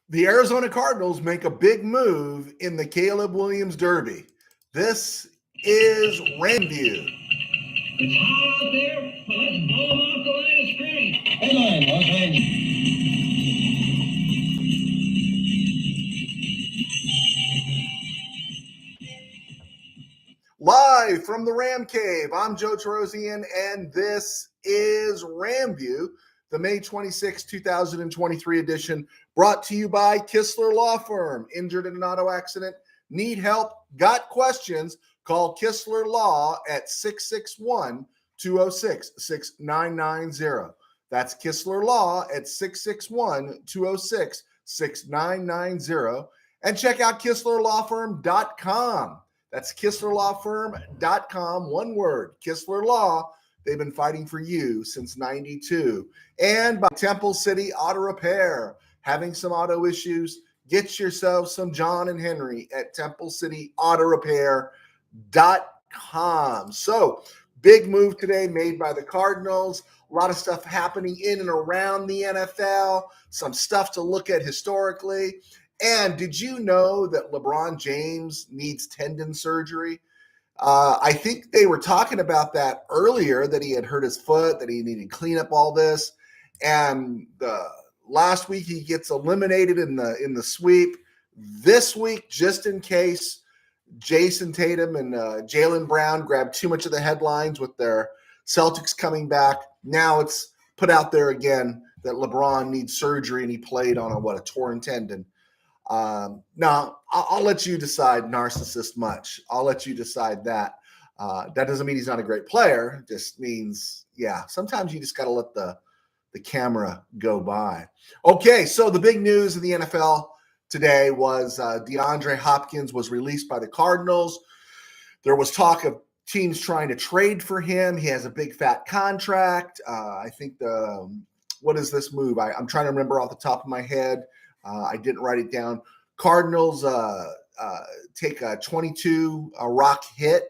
The Arizona Cardinals make a big move in the Caleb Williams Derby. This is RamView. It's hot out there, but let's blow them off the line of scrimmage. Headline, Los Angeles. Live from the Ram Cave, I'm Joe Tarosian, and this is RamView, the May 26, 2023 edition, brought to you by Kistler Law Firm. Injured in an auto accident? Need help? Got questions? Call Kistler Law at 661-206-6990. That's Kistler Law at 661-206-6990. And check out KistlerLawFirm.com. That's KistlerLawFirm.com. One word, Kistler Law. They've been fighting for you since '92. And by Temple City Auto Repair. Having some auto issues? Get yourself some John and Henry at TempleCityAutoRepair.com. So, big move today made by the Cardinals. A lot of stuff happening in and around the NFL. Some stuff to look at historically. And did you know that LeBron James needs tendon surgery? I think they were talking about that earlier, that he had hurt his foot, that he needed to clean up all this. And last week he gets eliminated in the sweep. This week, just in case Jason Tatum and Jaylen Brown grabbed too much of the headlines with their Celtics coming back, now it's put out there again that LeBron needs surgery and he played on a torn tendon. Now, I'll let you decide, narcissist much. I'll let you decide that. That doesn't mean he's not a great player. It just means, sometimes you just got to let the camera go by. Okay, so the big news in the NFL today was DeAndre Hopkins was released by the Cardinals. There was talk of teams trying to trade for him. He has a big fat contract. I think what is this move? I'm trying to remember off the top of my head. I didn't write it down. Cardinals take a 22 rock hit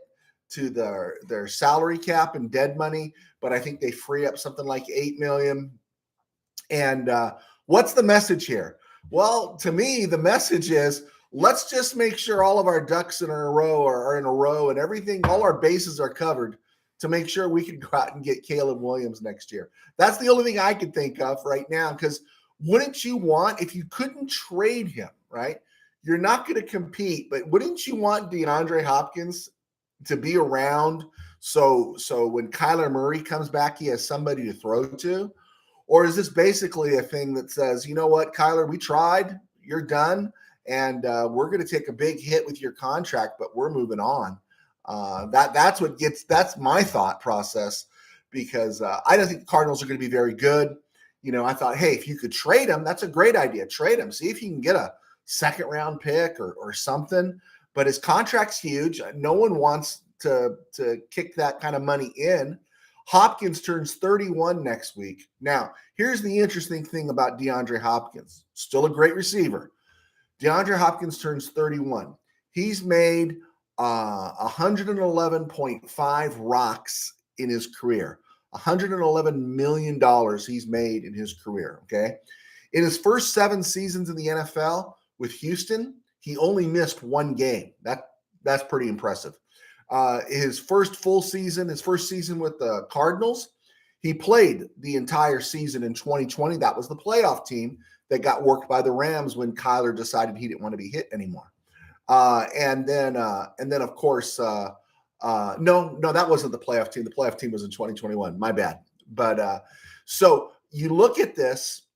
to their salary cap and dead money, but I think they free up something like $8 million. And what's the message here? Well, to me, the message is let's just make sure all of our ducks in a row are in a row and everything, all our bases are covered to make sure we can go out and get Caleb Williams next year. That's the only thing I could think of right now, because wouldn't you want, if you couldn't trade him, right? You're not going to compete, but wouldn't you want DeAndre Hopkins to be around so when Kyler Murray comes back, he has somebody to throw to? Or is this basically a thing that says, you know what, Kyler, we tried, you're done, and we're going to take a big hit with your contract, but we're moving on. That's my thought process, because I don't think the Cardinals are going to be very good. You know, I thought, hey, if you could trade him, that's a great idea. Trade him. See if you can get a second-round pick or something. But his contract's huge. No one wants to kick that kind of money in. Hopkins turns 31 next week. Now, here's the interesting thing about DeAndre Hopkins. Still a great receiver. DeAndre Hopkins turns 31. He's made 111.5 rocks in his career. $111 million he's made in his career, okay? In his first 7 seasons in the NFL with Houston, he only missed 1 game. That's pretty impressive. His first season with the Cardinals, he played the entire season in 2020. That was the playoff team that got worked by the Rams when Kyler decided he didn't want to be hit anymore. And then of course, no, that wasn't the playoff team. The playoff team was in 2021. My bad. But so you look at this,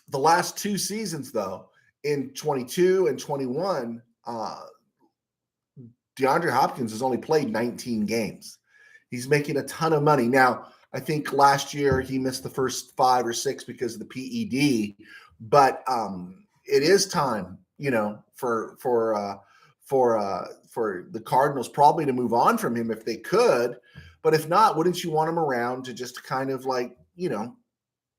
the last 2 seasons, though, in 22 and 21, DeAndre Hopkins has only played 19 games. He's making a ton of money. Now, I think last year he missed the first 5 or 6 because of the PED, but it is time, for the Cardinals probably to move on from him if they could. But if not, wouldn't you want him around to just kind of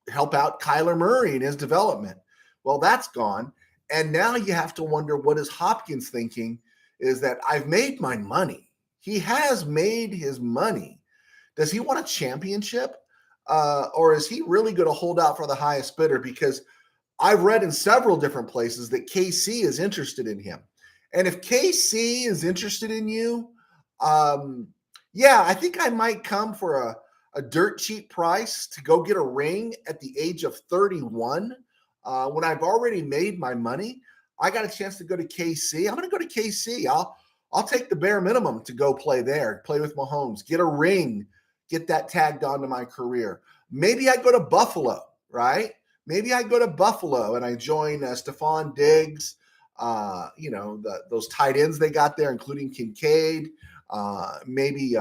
help out Kyler Murray in his development? Well, that's gone. And now you have to wonder, what is Hopkins thinking? Is that I've made my money. He has made his money. Does he want a championship? Or is he really going to hold out for the highest bidder? Because I've read in several different places that KC is interested in him. And if KC is interested in you, yeah, I think I might come for a dirt cheap price to go get a ring at the age of 31. When I've already made my money, I got a chance to go to KC. I'm going to go to KC. I'll take the bare minimum to go play there, play with Mahomes, get a ring, get that tagged onto my career. Maybe I go to Buffalo, right? Maybe I go to Buffalo and I join Stephon Diggs, those tight ends they got there, including Kincaid. Maybe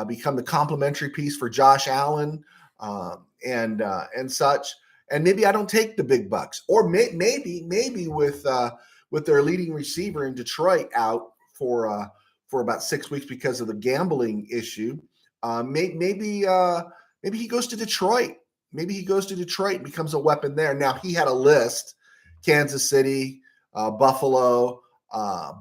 become the complimentary piece for Josh Allen and such. And maybe I don't take the big bucks, or maybe with their leading receiver in Detroit out for about 6 weeks because of the gambling issue. Maybe he goes to Detroit. Maybe he goes to Detroit and becomes a weapon there. Now, he had a list: Kansas City, Buffalo,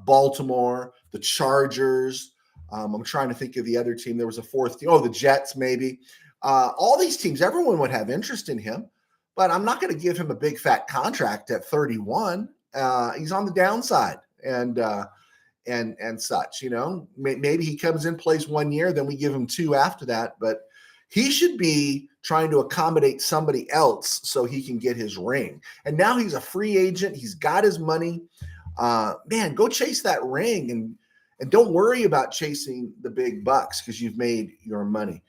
Baltimore, the Chargers. I'm trying to think of the other team. There was a fourth team. Oh, the Jets, maybe. All these teams, everyone would have interest in him, but I'm not going to give him a big fat contract at 31. He's on the downside and such. Maybe he comes in, plays 1 year, then we give him 2 after that. But he should be trying to accommodate somebody else so he can get his ring. And now he's a free agent. He's got his money. Man, go chase that ring and don't worry about chasing the big bucks because you've made your money.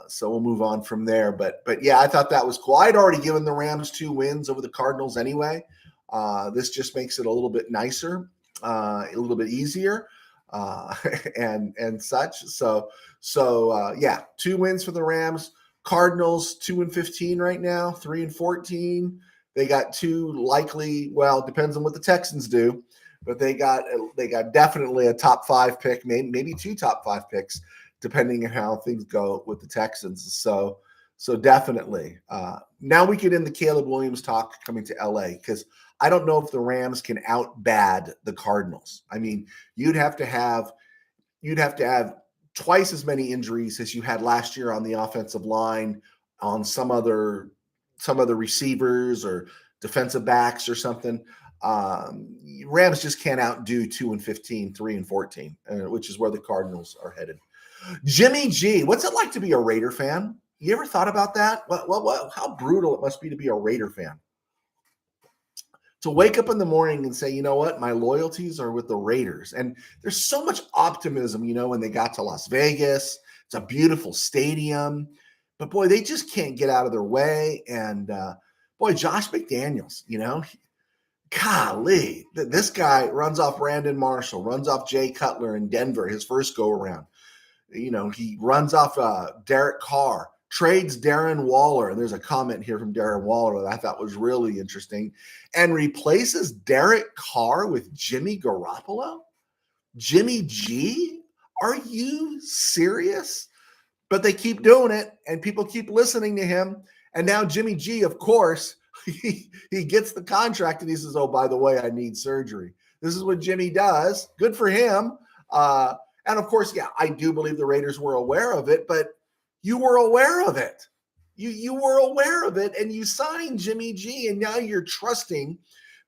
So we'll move on from there. But yeah, I thought that was cool. I'd already given the Rams 2 wins over the Cardinals anyway. This just makes it a little bit nicer, a little bit easier, and such. So yeah, 2 wins for the Rams. Cardinals 2-15 right now, 3-14. They got 2 likely. Well, it depends on what the Texans do, but they got definitely a top 5 pick, maybe 2 top 5 picks, depending on how things go with the Texans. So definitely. Now we get in the Caleb Williams talk coming to LA, because I don't know if the Rams can out-bad the Cardinals. I mean, you'd have to have twice as many injuries as you had last year on the offensive line, on some other receivers or defensive backs or something. Rams just can't outdo 2-15, 3-14, which is where the Cardinals are headed. Jimmy G, what's it like to be a Raider fan? You ever thought about that? How brutal it must be to be a Raider fan. To wake up in the morning and say, you know what, my loyalties are with the Raiders. And there's so much optimism, when they got to Las Vegas. It's a beautiful stadium. But, boy, they just can't get out of their way. And, boy, Josh McDaniels, golly, this guy runs off Brandon Marshall, runs off Jay Cutler in Denver, his first go-around. He runs off Derek Carr, trades Darren Waller, and there's a comment here from Darren Waller that I thought was really interesting, and replaces Derek Carr with Jimmy Garoppolo? Jimmy G? Are you serious? But they keep doing it, and people keep listening to him, and now Jimmy G, of course, he gets the contract, and he says, oh, by the way, I need surgery. This is what Jimmy does. Good for him. And, of course, yeah, I do believe the Raiders were aware of it, but you were aware of it. You were aware of it, and you signed Jimmy G, and now you're trusting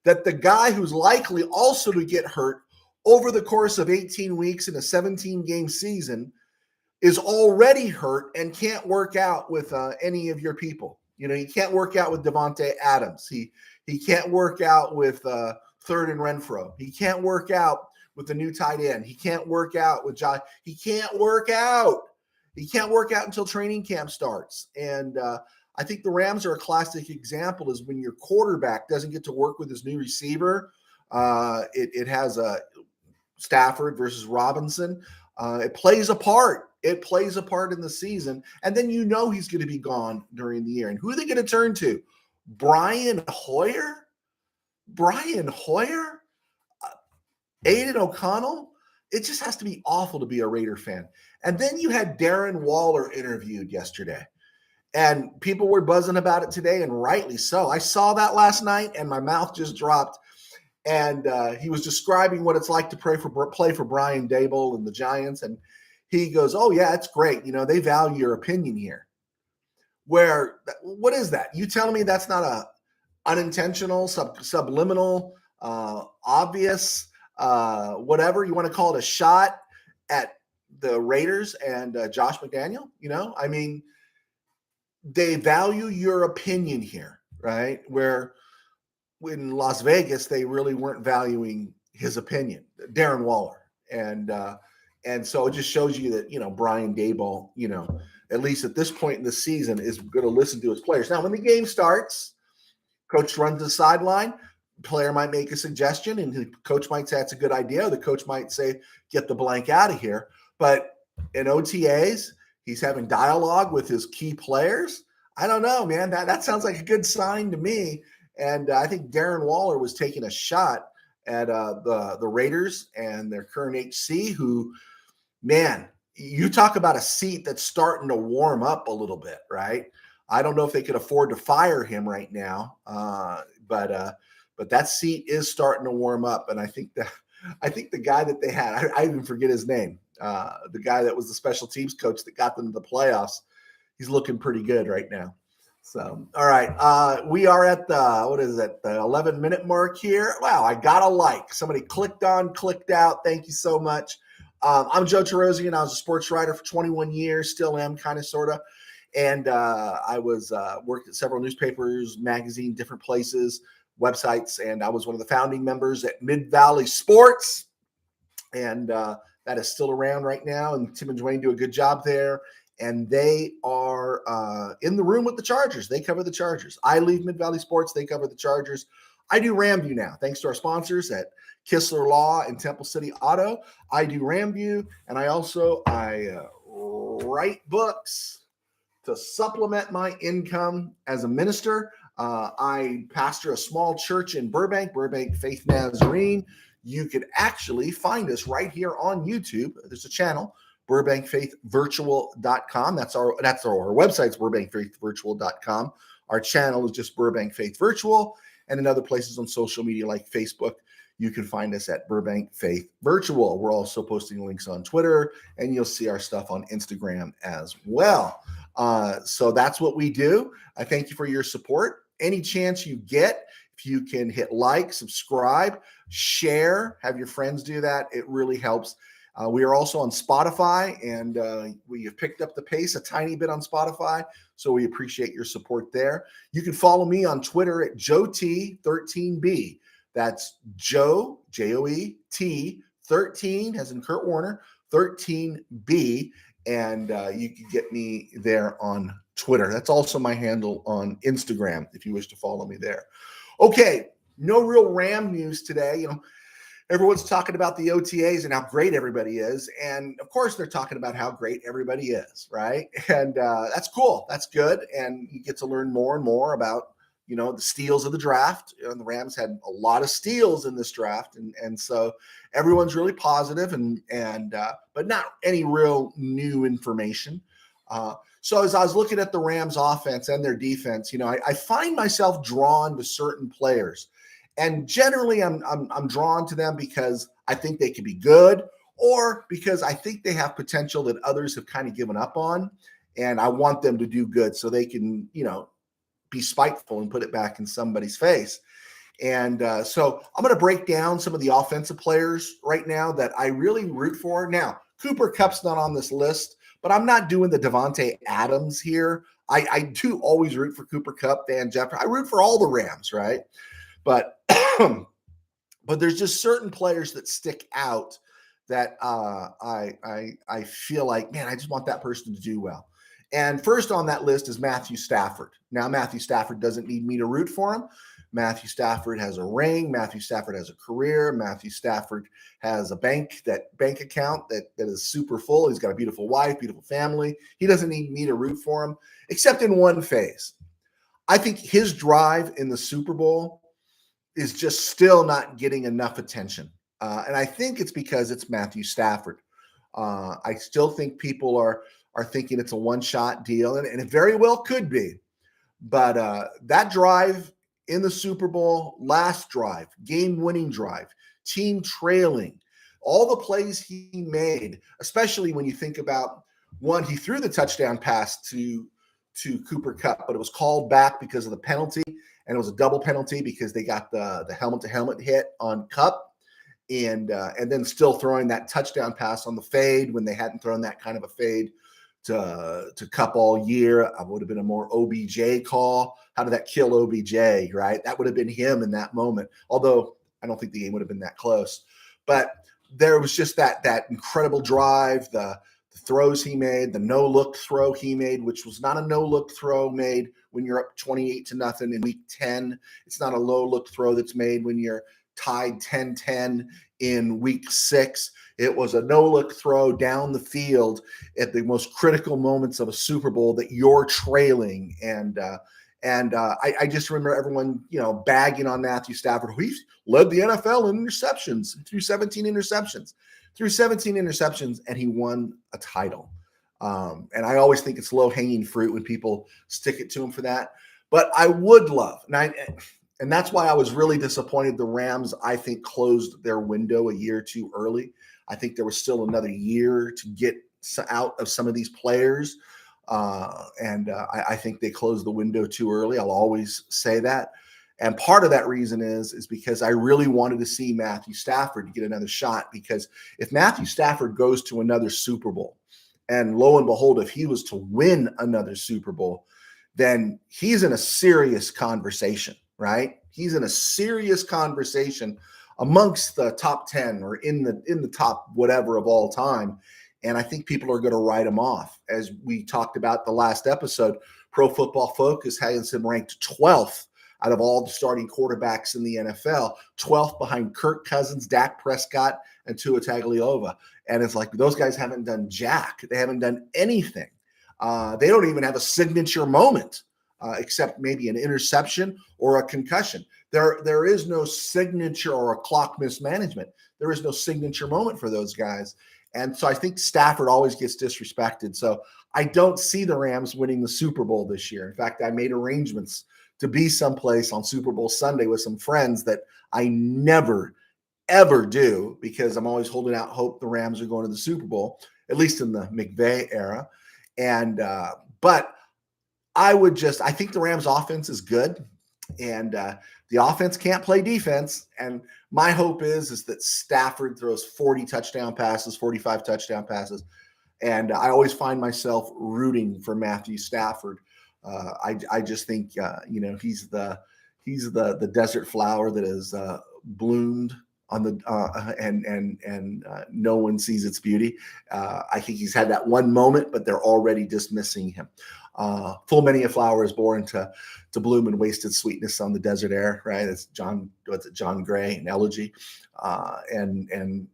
that the guy who's likely also to get hurt over the course of 18 weeks in a 17-game season is already hurt and can't work out with any of your people. He can't work out with Devontae Adams. He can't work out with Third and Renfro. He can't work out with the new tight end. He can't work out with Josh. He can't work out. He can't work out until training camp starts. And I think the Rams are a classic example, is when your quarterback doesn't get to work with his new receiver. It has a Stafford versus Robinson. It plays a part. It plays a part in the season. And then he's going to be gone during the year. And who are they going to turn to? Brian Hoyer? Aiden O'Connell? It just has to be awful to be a Raider fan. And then you had Darren Waller interviewed yesterday. And people were buzzing about it today, and rightly so. I saw that last night, and my mouth just dropped. And he was describing what it's like to play for Brian Daboll and the Giants. And he goes, oh, yeah, it's great. They value your opinion here. What is that? You telling me that's not unintentional, subliminal, obvious, whatever you want to call it, a shot at the Raiders and Josh McDaniel. I mean, they value your opinion here, right? Where in Las Vegas, they really weren't valuing his opinion, Darren Waller. And so it just shows you that, Brian Daboll, at least at this point in the season, is going to listen to his players. Now, when the game starts, coach runs the sideline, player might make a suggestion, and the coach might say that's a good idea. The coach might say, get the blank out of here. But in OTAs, he's having dialogue with his key players. I don't know, man. That sounds like a good sign to me. And I think Darren Waller was taking a shot at the Raiders and their current HC, who, man, you talk about a seat that's starting to warm up a little bit, right? I don't know if they could afford to fire him right now, but that seat is starting to warm up. And I think the guy that they had, I even forget his name, the guy that was the special teams coach that got them to the playoffs, he's looking pretty good right now. So, all right. We are at the 11-minute mark here. Wow, I got a like. Somebody clicked out. Thank you so much. I'm Joe Terosian. I was a sports writer for 21 years, still am, kind of, sort of. And I was worked at several newspapers, magazine, different places, websites, and I was one of the founding members at Mid-Valley Sports. And that is still around right now. And Tim and Dwayne do a good job there. And they are in the room with the Chargers. They cover the Chargers. I leave Mid-Valley Sports. They cover the Chargers. I do RamView now, thanks to our sponsors at Kistler Law and Temple City Auto. I do RamView, and I write books to supplement my income as a minister. I pastor a small church in Burbank Faith Nazarene. You could actually find us right here on YouTube. There's a channel, BurbankFaithVirtual.com. That's our website's BurbankFaithVirtual.com. Our channel is just Burbank Faith Virtual, and in other places on social media like Facebook, you can find us at Burbank Faith Virtual. We're also posting links on Twitter, and you'll see our stuff on Instagram as well. So that's what we do. I thank you for your support. Any chance you get, if you can hit like, subscribe, share, have your friends do that, it really helps. We are also on Spotify, and we have picked up the pace a tiny bit on Spotify, so we appreciate your support there. You can follow me on Twitter at JoeT13B. That's Joe, Joet, 13, as in Kurt Warner, 13B, and you can get me there on Twitter. That's also my handle on Instagram if you wish to follow me there. Okay, no real Ram news today. Everyone's talking about the OTAs and how great everybody is. And of course, they're talking about how great everybody is, right? And that's cool. That's good. And you get to learn more and more about, the steals of the draft. And the Rams had a lot of steals in this draft. And so everyone's really positive but not any real new information. So as I was looking at the Rams offense and their defense, I find myself drawn to certain players. And generally, I'm drawn to them because I think they can be good, or because I think they have potential that others have kind of given up on, and I want them to do good so they can, be spiteful and put it back in somebody's face. And so I'm going to break down some of the offensive players right now that I really root for. Now, Cooper Kupp's not on this list, but I'm not doing the Devontae Adams here. I do always root for Cooper Kupp, Van Jefferson. I root for all the Rams, right? But there's just certain players that stick out that I feel like, man, I just want that person to do well. And first on that list is Matthew Stafford. Now, Matthew Stafford doesn't need me to root for him. Matthew Stafford has a ring. Matthew Stafford has a career. Matthew Stafford has a bank account that is super full. He's got a beautiful wife, beautiful family. He doesn't need me to root for him, except in one phase. I think his drive in the Super Bowl is just still not getting enough attention. And I think it's because it's Matthew Stafford. I still think people are thinking it's a one-shot deal, and it very well could be. But that drive in the Super Bowl, last drive, game-winning drive, team trailing, all the plays he made, especially when you think about, one, he threw the touchdown pass to Cooper Kupp, but it was called back because of the penalty. and it was a double penalty because they got the helmet-to-helmet hit on Cup, and then still throwing that touchdown pass on the fade when they hadn't thrown that kind of a fade to Cup all year. I would have been a more OBJ call. How did that kill OBJ, right? That would have been him in that moment, although I don't think the game would have been that close. But there was just that incredible drive, the throws he made, the no-look throw he made, which was not a no-look throw made when you're up 28-0 in week 10. It's not a low-look throw that's made when you're tied 10-10 in week 6. It was a no-look throw down the field at the most critical moments of a Super Bowl that you're trailing. And I just remember everyone, bagging on Matthew Stafford. He's led the NFL in interceptions through 17 interceptions. And he won a title. And I always think it's low-hanging fruit when people stick it to him for that. But I would love, and that's why I was really disappointed the Rams, I think, closed their window a year too early. I think there was still another year to get out of some of these players. I think they closed the window too early. I'll always say that. And part of that reason is because I really wanted to see Matthew Stafford get another shot, because if Matthew Stafford goes to another Super Bowl, and lo and behold, if he was to win another Super Bowl, then he's in a serious conversation, right? He's in a serious conversation amongst the top 10 or in the top whatever of all time. And I think people are going to write him off. As we talked about the last episode, Pro Football Focus has him ranked 12th out of all the starting quarterbacks in the NFL, 12th behind Kirk Cousins, Dak Prescott, and Tua Tagovailoa. And it's like those guys haven't done jack. They haven't done anything. They don't even have a signature moment, except maybe an interception or a concussion. There is no signature or a clock mismanagement. There is no signature moment for those guys. And so I think Stafford always gets disrespected. So I don't see the Rams winning the Super Bowl this year. In fact, I made arrangements to be someplace on Super Bowl Sunday with some friends that I never, ever do, because I'm always holding out hope the Rams are going to the Super Bowl, at least in the McVay era. But I think the Rams offense is good, and the offense can't play defense. And my hope is that Stafford throws 40 touchdown passes, 45 touchdown passes. And I always find myself rooting for Matthew Stafford. I just think, he's the desert flower that is bloomed on the and no one sees its beauty. I think he's had that one moment, but they're already dismissing him. Full many a flower is born to bloom and wasted sweetness on the desert air, right? It's John Gray, an elegy. And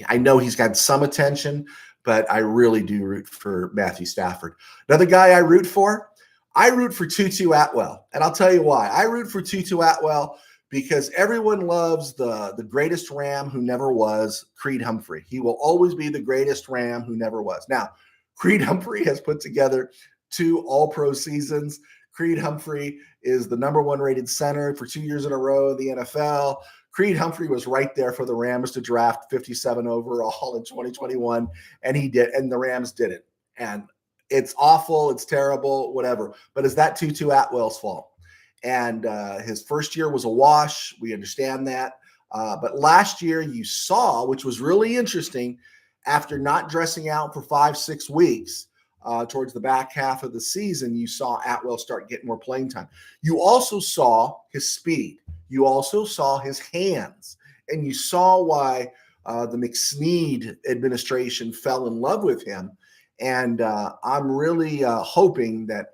I know he's got some attention, but I really do root for Matthew Stafford. Another guy I root for Tutu Atwell. And I'll tell you why. I root for Tutu Atwell because everyone loves the greatest Ram who never was, Creed Humphrey. He will always be the greatest Ram who never was. Now, Creed Humphrey has put together 2 all-pro seasons. Creed Humphrey is the number 1 rated center for 2 years in a row in the NFL. Creed Humphrey was right there for the Rams to draft 57 overall in 2021, and he did, and the Rams did it. And it's awful, it's terrible, whatever. But is that Tutu Atwell's fault? And his first year was a wash. We understand that. But last year you saw, which was really interesting, after not dressing out for 5-6 weeks, towards the back half of the season, you saw Atwell start getting more playing time. You also saw his speed. You also saw his hands. And you saw why the McSnead administration fell in love with him. And I'm really hoping that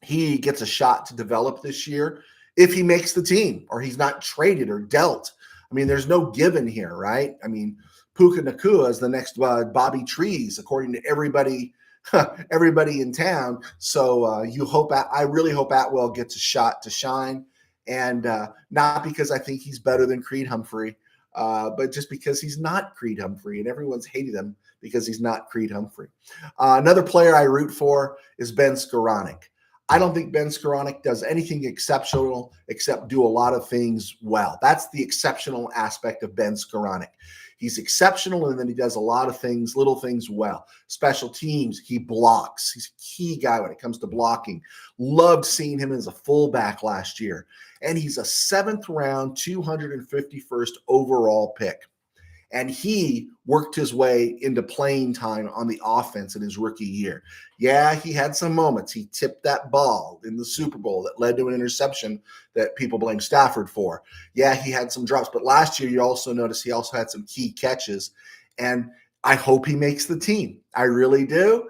he gets a shot to develop this year if he makes the team or he's not traded or dealt. I mean, there's no given here, right? I mean, Puka Nacua is the next Bobby Trees, according to everybody in town. So I really hope Atwell gets a shot to shine, and not because I think he's better than Creed Humphrey, but just because he's not Creed Humphrey, and everyone's hated him because he's not Creed Humphrey. Another player I root for is Ben Skoranek. I don't think Ben Skoranek does anything exceptional except do a lot of things well. That's the exceptional aspect of Ben Skoranek. He's exceptional, and then he does a lot of things, little things well. Special teams, he blocks. He's a key guy when it comes to blocking. Loved seeing him as a fullback last year. And he's a 7th round, 251st overall pick. And he worked his way into playing time on the offense in his rookie year. Yeah, he had some moments. He tipped that ball in the Super Bowl that led to an interception that people blame Stafford for. Yeah, he had some drops. But last year, you also notice he also had some key catches. And I hope he makes the team. I really do.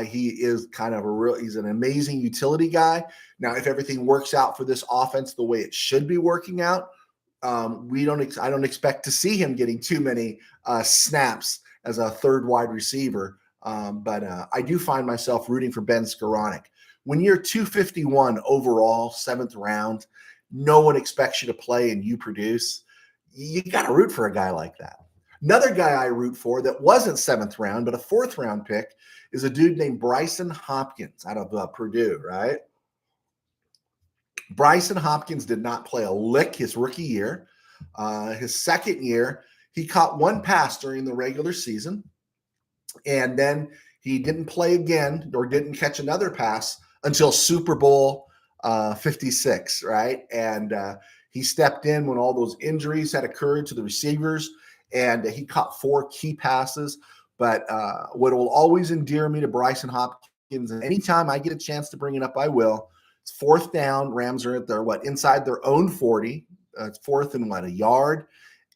He is kind of he's an amazing utility guy. Now, if everything works out for this offense the way it should be working out, I don't expect to see him getting too many snaps as a third wide receiver. But I do find myself rooting for Ben Skoranek. When you're 251 overall, 7th round, no one expects you to play and you produce. You got to root for a guy like that. Another guy I root for that wasn't 7th round, but a 4th round pick is a dude named Brycen Hopkins out of Purdue, right? Brycen Hopkins did not play a lick his rookie year. His second year, he caught one pass during the regular season, and then he didn't play again or didn't catch another pass until Super Bowl 56, right? And he stepped in when all those injuries had occurred to the receivers, and he caught 4 key passes. But what will always endear me to Brycen Hopkins, and anytime I get a chance to bring it up, I will. It's 4th down. Rams are at their inside their own 40. It's 4th and a yard,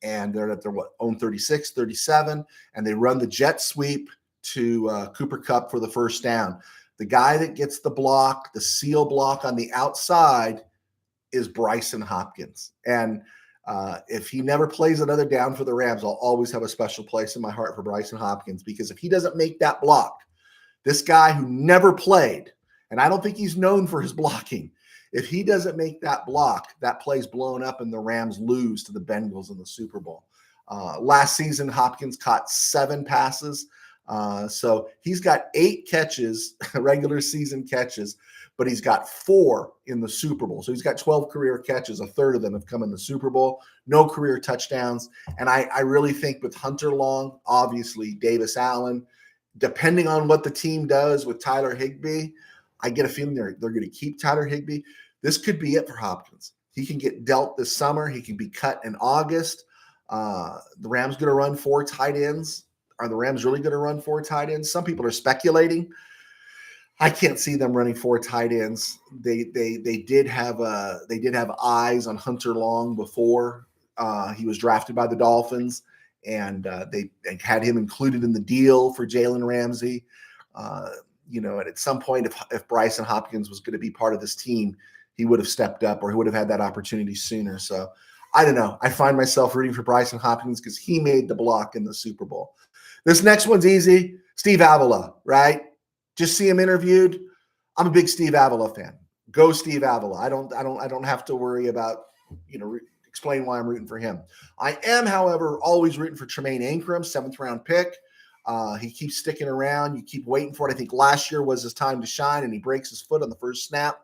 and they're at their own 36, 37, and they run the jet sweep to Cooper Kupp for the first down. The guy that gets the block, the seal block on the outside, is Brycen Hopkins. And if he never plays another down for the Rams, I'll always have a special place in my heart for Brycen Hopkins, because if he doesn't make that block, this guy who never played, and I don't think he's known for his blocking, if he doesn't make that block, that play's blown up and the Rams lose to the Bengals in the Super Bowl. Last season, Hopkins caught 7 passes. So he's got 8 catches, regular season catches, but he's got 4 in the Super Bowl. So he's got 12 career catches. A third of them have come in the Super Bowl. No career touchdowns. And I really think with Hunter Long, obviously Davis Allen, depending on what the team does with Tyler Higbee, I get a feeling they're going to keep Tyler Higbee. This could be it for Hopkins. He can get dealt this summer. He can be cut in August. The Rams going to run 4 tight ends. Are the Rams really going to run 4 tight ends? Some people are speculating. I can't see them running 4 tight ends. They did have eyes on Hunter Long before he was drafted by the Dolphins, and they had him included in the deal for Jalen Ramsey. And at some point, if Brycen Hopkins was going to be part of this team, he would have stepped up, or he would have had that opportunity sooner. So I don't know. I find myself rooting for Brycen Hopkins because he made the block in the Super Bowl. This next one's easy. Steve Avila, right? Just see him interviewed. I'm a big Steve Avila fan. Go Steve Avila. I don't have to worry about, explain why I'm rooting for him. I am, however, always rooting for Tremaine Ankrum, 7th round pick. He keeps sticking around. You keep waiting for it. I think last year was his time to shine, and he breaks his foot on the first snap.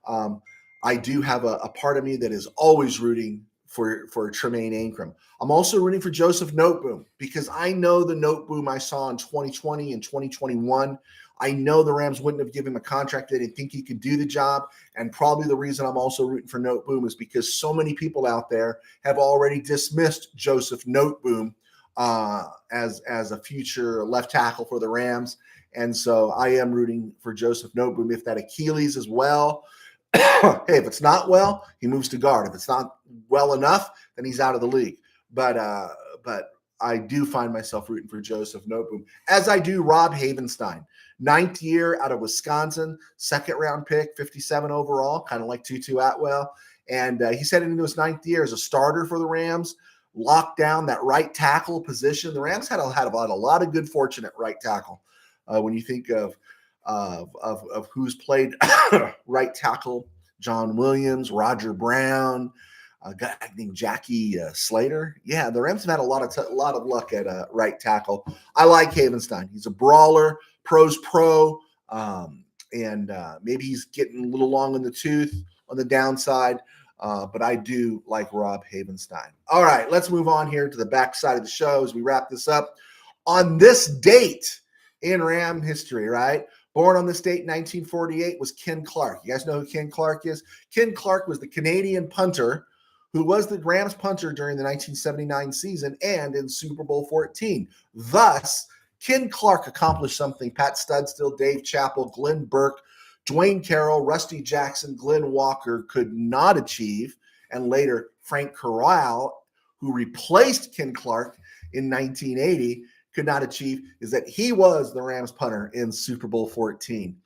I do have a part of me that is always rooting for Tremaine Ankrum. I'm also rooting for Joseph Noteboom, because I know the Noteboom I saw in 2020 and 2021. I know the Rams wouldn't have given him a contract. They didn't think he could do the job. And probably the reason I'm also rooting for Noteboom is because so many people out there have already dismissed Joseph Noteboom as a future left tackle for the Rams. And so I am rooting for Joseph Noteboom. If that Achilles is well, hey, if it's not well, he moves to guard. If it's not well enough, then he's out of the league. But I do find myself rooting for Joseph Noteboom, as I do Rob Havenstein. 9th year out of Wisconsin, 2nd round pick, 57 overall, kind of like Tutu Atwell. And he's heading into his 9th year as a starter for the Rams. Locked down that right tackle position. The Rams had a lot of good fortune at right tackle. When you think of who's played right tackle, John Williams, Roger Brown, a guy named Jackie Slater. Yeah, the Rams have had a lot of luck at right tackle. I like Havenstein. He's a brawler, pro's pro, and maybe he's getting a little long in the tooth on the downside. but I do like Rob Havenstein. All right, let's move on here to the back side of the show as we wrap this up. On this date in Ram history, right? Born on this date in 1948 was Ken Clark. You guys know who Ken Clark is? Ken Clark was the Canadian punter who was the Rams punter during the 1979 season and in Super Bowl 14. Thus, Ken Clark accomplished something Pat Studstill, Dave Chappell, Glenn Burke, Dwayne Carroll, Rusty Jackson, Glenn Walker could not achieve, and later Frank Corral, who replaced Ken Clark in 1980, could not achieve, is that he was the Rams punter in Super Bowl 14.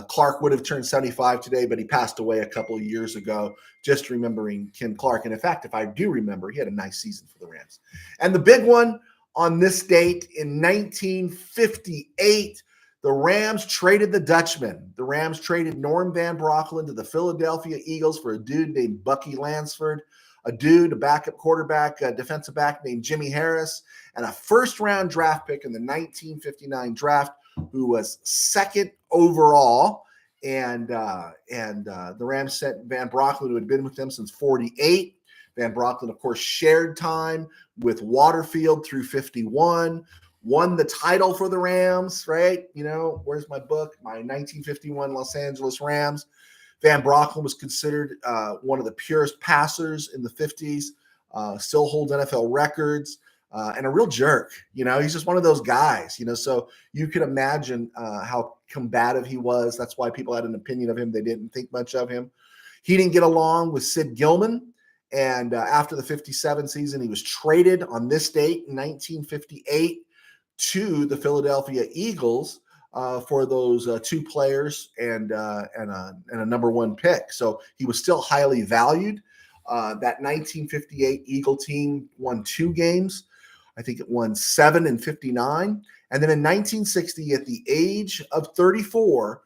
Clark would have turned 75 today, but he passed away a couple of years ago, just remembering Ken Clark. And in fact, if I do remember, he had a nice season for the Rams. And the big one on this date in 1958, the Rams traded the Dutchman. The Rams traded Norm Van Brocklin to the Philadelphia Eagles for a dude named Bucky Lansford, a backup quarterback, a defensive back named Jimmy Harris, and a first-round draft pick in the 1959 draft who was second overall. And the Rams sent Van Brocklin, who had been with them since 48. Van Brocklin, of course, shared time with Waterfield through 51, won the title for the Rams, right? You know, where's my book? My 1951 Los Angeles Rams. Van Brocklin was considered one of the purest passers in the 50s, still holds NFL records, and a real jerk. You know, he's just one of those guys, you know, so you can imagine how combative he was. That's why people had an opinion of him. They didn't think much of him. He didn't get along with Sid Gilman. And after the 57 season, he was traded on this date in 1958 to the Philadelphia Eagles for those two players and a number one pick. So he was still highly valued. That 1958 Eagle team won 2 games. I think it won 7 and 59. And then in 1960, at the age of 34,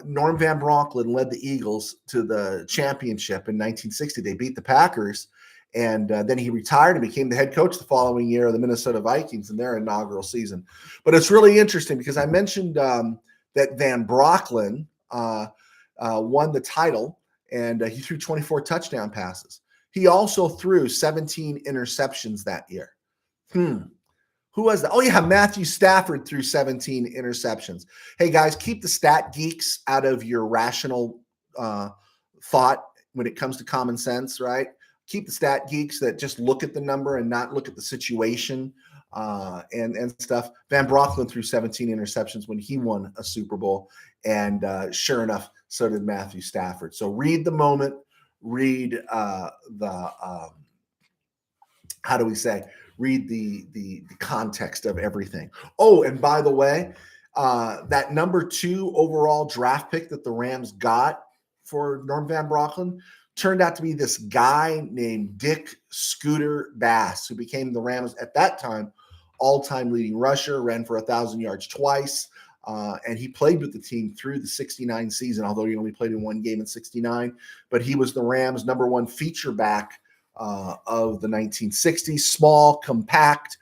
Norm Van Brocklin led the Eagles to the championship in 1960. They beat the Packers, and then he retired and became the head coach the following year of the Minnesota Vikings in their inaugural season. But it's really interesting because I mentioned that Van Brocklin won the title, and he threw 24 touchdown passes. He also threw 17 interceptions that year. Who was that? Oh, yeah, Matthew Stafford threw 17 interceptions. Hey, guys, keep the stat geeks out of your rational thought when it comes to common sense, right? Keep the stat geeks that just look at the number and not look at the situation and stuff. Van Brocklin threw 17 interceptions when he won a Super Bowl, and sure enough, so did Matthew Stafford. So read the moment, read read the context of everything. Oh, and by the way, that number 2 overall draft pick that the Rams got for Norm Van Brocklin turned out to be this guy named Dick Scooter Bass, who became the Rams at that time all-time leading rusher, ran for 1,000 yards twice, and he played with the team through the 69 season, although he only played in 1 game in 69. But he was the Rams' number 1 feature back of the 1960s. Small, compact,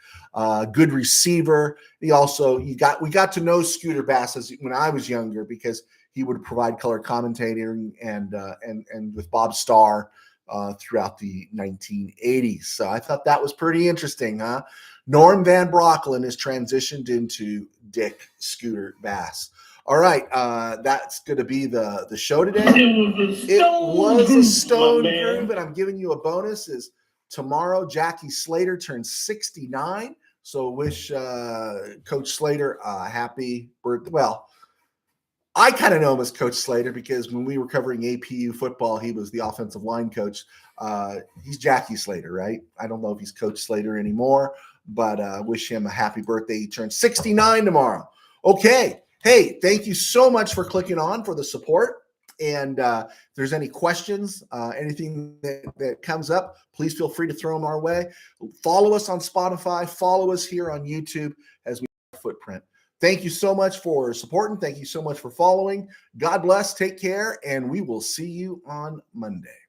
good receiver. We got to know Scooter Bass when I was younger because he would provide color commentating and with Bob Starr throughout the 1980s. So I thought that was pretty interesting, huh? Norm Van Brocklin is transitioned into Dick Scooter Bass. All right, that's going to be the show today. It was a stone groove, and I'm giving you a bonus. Is tomorrow Jackie Slater turns 69, so wish Coach Slater a happy birthday. Well, I kind of know him as Coach Slater because when we were covering APU football, he was the offensive line coach. He's Jackie Slater, right? I don't know if he's Coach Slater anymore, but wish him a happy birthday. He turns 69 tomorrow. Okay. Hey, thank you so much for clicking on, for the support. And if there's any questions, anything that comes up, please feel free to throw them our way. Follow us on Spotify. Follow us here on YouTube as we footprint. Thank you so much for supporting. Thank you so much for following. God bless. Take care. And we will see you on Monday.